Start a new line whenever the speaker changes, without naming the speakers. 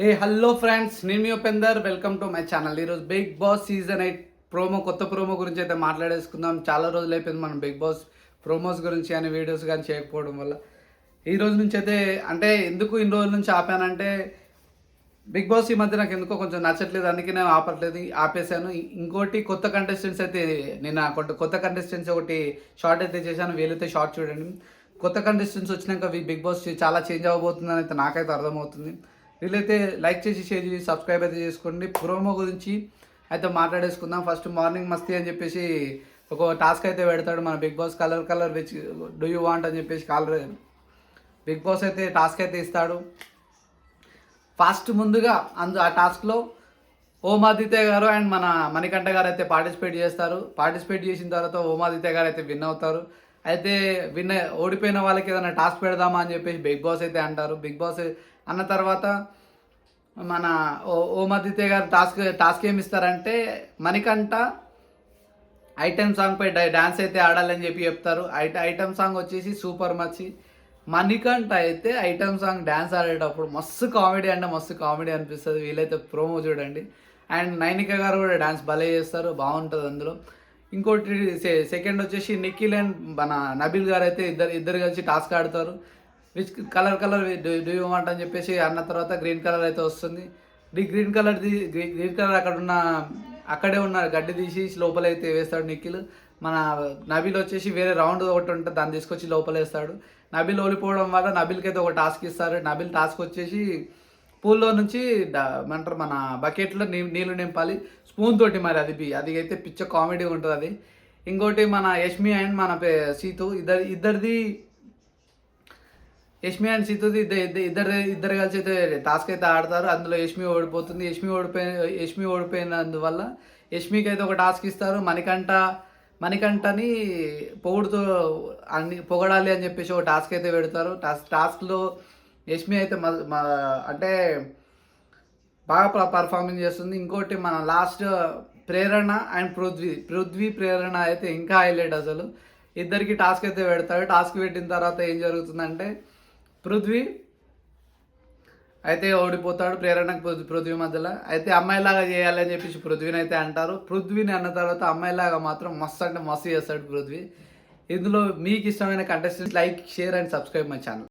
Hello friends, నేను మీ Upender. Welcome to my channel. ఈరోజు బిగ్ బాస్ సీజన్ 8 కొత్త ప్రోమో గురించి అయితే మాట్లాడేసుకుందాం. చాలా రోజులు అయిపోయింది మనం బిగ్ బాస్ ప్రోమోస్ గురించి కానీ వీడియోస్ కానీ చేయకపోవడం వల్ల. ఈ రోజు నుంచి అయితే అంటే ఎందుకు ఇన్ని రోజుల నుంచి ఆపానంటే, బిగ్ బాస్ ఈ మధ్య నాకు ఎందుకో కొంచెం నచ్చట్లేదు, అందుకే నేను ఆపేసాను. ఇంకోటి కొత్త కంటెస్టెంట్స్ అయితే నేను కొత్త కంటెస్టెంట్స్ ఒకటి షార్ట్ అయితే చేశాను. వీలైతే షార్ట్ చూడండి. కొత్త కంటెస్టెంట్స్ వచ్చినాక బిగ్ బాస్ చాలా చేంజ్ అవ్వబోతుందని అయితే నాకైతే అర్థమవుతుంది. వీళ్ళైతే లైక్ చేసి షేర్ చేసి సబ్స్క్రైబ్ అయితే చేసుకోండి. ప్రోమో గురించి అయితే మాట్లాడేసుకుందాం. ఫస్ట్ మార్నింగ్ మస్తీ అని చెప్పేసి ఒక టాస్క్ అయితే పెడతాడు మన Bigg Boss. Colour which do you want అని చెప్పేసి బిగ్ బాస్ అయితే టాస్క్ అయితే ఇస్తాడు. ఫస్ట్ ముందుగా ఆ టాస్క్లో ఓమాదిత్య గారు అండ్ మన మణికంఠ గారు అయితే పార్టిసిపేట్ చేస్తారు. పార్టిసిపేట్ చేసిన తర్వాత ఓమాదిత్య గారు అయితే విన్ అవుతారు. అయితే ఓడిపోయిన వాళ్ళకి ఏదైనా టాస్క్ పెడదామా అని చెప్పేసి బిగ్ బాస్ అయితే అంటారు. బిగ్ బాస్ అన్న తర్వాత మన ఓమాదిత్య గారు టాస్క్ ఏమి ఇస్తారంటే, మణికంఠ ఐటెం సాంగ్ పై డ్యాన్స్ అయితే ఆడాలని చెప్పి చెప్తారు. ఐటెం సాంగ్ వచ్చేసి సూపర్ మచ్చి. మణికంఠ అయితే ఐటెం సాంగ్ డ్యాన్స్ ఆడేటప్పుడు మస్తు కామెడీ అంటే మస్తు కామెడీ అనిపిస్తుంది. వీలైతే ప్రోమో చూడండి. అండ్ నైనిక గారు కూడా డ్యాన్స్ భలే చేస్తారు, బాగుంటుంది అందులో. ఇంకోటి సెకండ్ వచ్చేసి నిఖిల్ అండ్ మన నబీల్ గారు అయితే ఇద్దరు కలిసి టాస్క్ ఆడతారు. Which colour do you want అని చెప్పేసి అన్న తర్వాత గ్రీన్ కలర్ అయితే వస్తుంది. గ్రీన్ కలర్ అక్కడే ఉన్న గడ్డి తీసి లోపల అయితే వేస్తాడు నిఖిల్. మన నబీల్ వచ్చేసి వేరే రౌండ్ ఒకటి ఉంటుంది, దాన్ని తీసుకొచ్చి లోపల వేస్తాడు. నబీల్ ఓడిపోవడం వల్ల నబీల్కి అయితే ఒక టాస్క్ ఇస్తారు. నబీల్ టాస్క్ వచ్చేసి పూల్లో నుంచి ఏమంటారు మన బకెట్లో నీళ్ళు నింపాలి స్పూన్ తోటి. మరి అది అయితే పిచ్చ కామెడీ ఉంటుంది అది. ఇంకోటి మన యష్మి అండ్ మన సీతు ఇద్దరిది యష్మి అండ్ సీతుది ఇద్దరు కలిసి అయితే టాస్క్ అయితే ఆడతారు. అందులో యష్మి ఓడిపోతుంది. యష్మి ఓడిపోయినందువల్ల యష్మికి అయితే ఒక టాస్క్ ఇస్తారు. మణికంఠని పొగుడుతో పొగడాలి అని చెప్పేసి ఒక టాస్క్ అయితే పెడతారు. టాస్క్లో యష్మి అయితే అంటే బాగా పర్ఫార్మెన్స్ చేస్తుంది. ఇంకోటి మన లాస్ట్ ప్రేరణ అండ్ పృథ్వీ ప్రేరణ అయితే ఇంకా హైలైట్. అసలు ఇద్దరికి టాస్క్ అయితే పెడతాడు. టాస్క్ పెట్టిన తర్వాత ఏం జరుగుతుందంటే, పృథ్వీ అయితే ఓడిపోతాడు ప్రేరణకు పృథ్వీ మధ్యలో. అయితే అమ్మాయిలాగా చేయాలని చెప్పేసి పృథ్వీని అయితే అంటారు. పృథ్వీని అన్న తర్వాత అమ్మాయిలాగా మాత్రం మస్తు అంటే మస్తు చేస్తాడు పృథ్వీ. ఇందులో మీకు ఇష్టమైన contestants like, share and subscribe my channel.